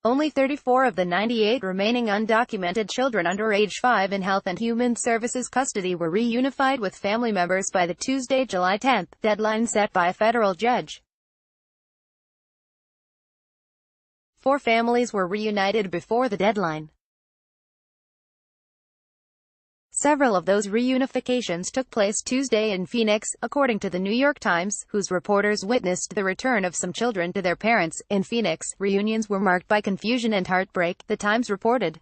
Only 34 of the 98 remaining undocumented children under age 5 in Health and Human Services custody were reunified with family members by the Tuesday, July 10 deadline set by a federal judge. 4 families were reunited before the deadline. Several of those reunifications took place Tuesday in Phoenix, according to the New York Times, whose reporters witnessed the return of some children to their parents. In Phoenix, reunions were marked by confusion and heartbreak, the Times reported.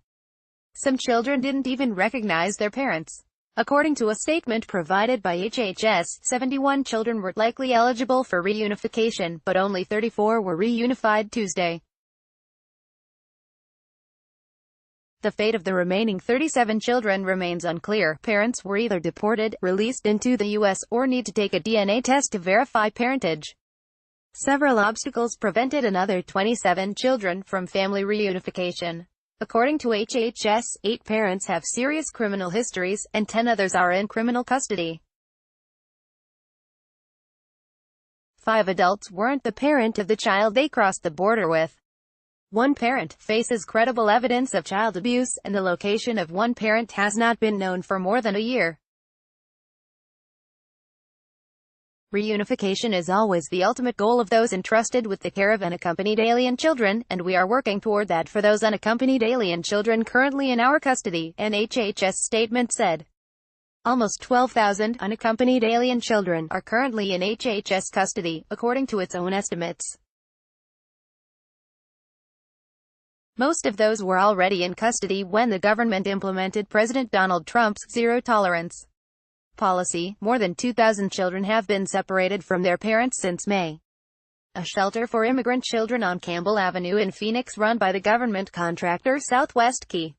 Some children didn't even recognize their parents. According to a statement provided by HHS, 71 children were likely eligible for reunification, but only 34 were reunified Tuesday. The fate of the remaining 37 children remains unclear. Parents were either deported, released into the U.S., or need to take a DNA test to verify parentage. Several obstacles prevented another 27 children from family reunification. According to HHS, 8 parents have serious criminal histories, and 10 others are in criminal custody. 5 adults weren't the parent of the child they crossed the border with. One parent faces credible evidence of child abuse, and the location of one parent has not been known for more than a year. Reunification is always the ultimate goal of those entrusted with the care of unaccompanied alien children, and we are working toward that for those unaccompanied alien children currently in our custody, an HHS statement said. Almost 12,000 unaccompanied alien children are currently in HHS custody, according to its own estimates. Most of those were already in custody when the government implemented President Donald Trump's zero-tolerance policy. More than 2,000 children have been separated from their parents since May. A shelter for immigrant children on Campbell Avenue in Phoenix run by the government contractor Southwest Key.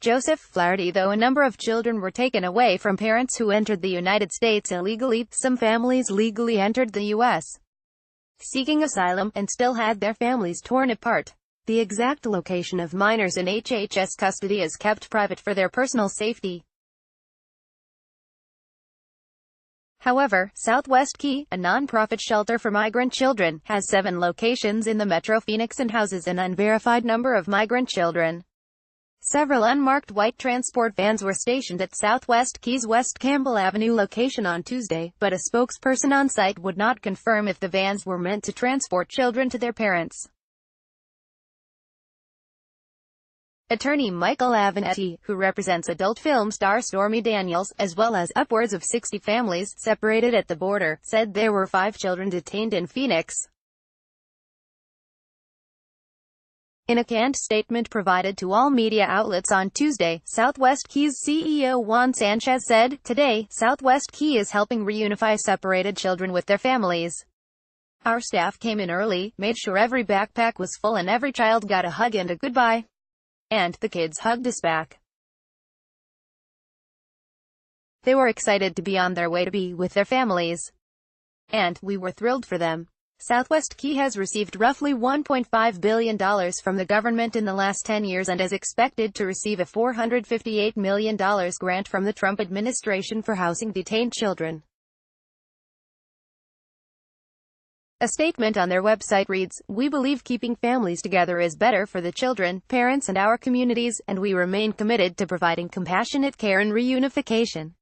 Joseph Flaherty. Though a number of children were taken away from parents who entered the United States illegally, some families legally entered the U.S. seeking asylum, and still had their families torn apart. The exact location of minors in HHS custody is kept private for their personal safety. However, Southwest Key, a non-profit shelter for migrant children, has 7 locations in the Metro Phoenix and houses an unverified number of migrant children. Several unmarked white transport vans were stationed at Southwest Key's West Campbell Avenue location on Tuesday, but a spokesperson on site would not confirm if the vans were meant to transport children to their parents. Attorney Michael Avenatti, who represents adult film star Stormy Daniels, as well as upwards of 60 families separated at the border, said there were 5 children detained in Phoenix. In a canned statement provided to all media outlets on Tuesday, Southwest Key's CEO Juan Sanchez said, "Today, Southwest Key is helping reunify separated children with their families. Our staff came in early, made sure every backpack was full and every child got a hug and a goodbye. And the kids hugged us back. They were excited to be on their way to be with their families. And we were thrilled for them." Southwest Key has received roughly $1.5 billion from the government in the last 10 years and is expected to receive a $458 million grant from the Trump administration for housing detained children. A statement on their website reads, "We believe keeping families together is better for the children, parents and our communities, and we remain committed to providing compassionate care and reunification.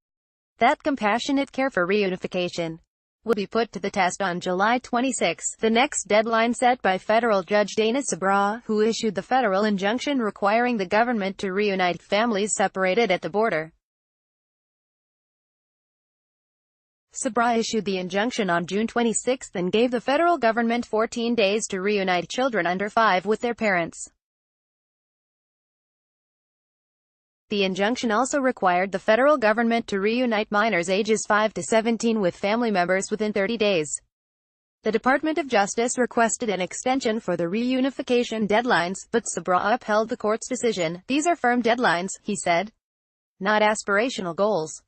That compassionate care for reunification will be put to the test on July 26, the next deadline set by federal judge Dana Sabraw, who issued the federal injunction requiring the government to reunite families separated at the border. Sabraw issued the injunction on June 26 and gave the federal government 14 days to reunite children under 5 with their parents. The injunction also required the federal government to reunite minors ages 5 to 17 with family members within 30 days. The Department of Justice requested an extension for the reunification deadlines, but Sabraw upheld the court's decision. "These are firm deadlines," he said, "not aspirational goals."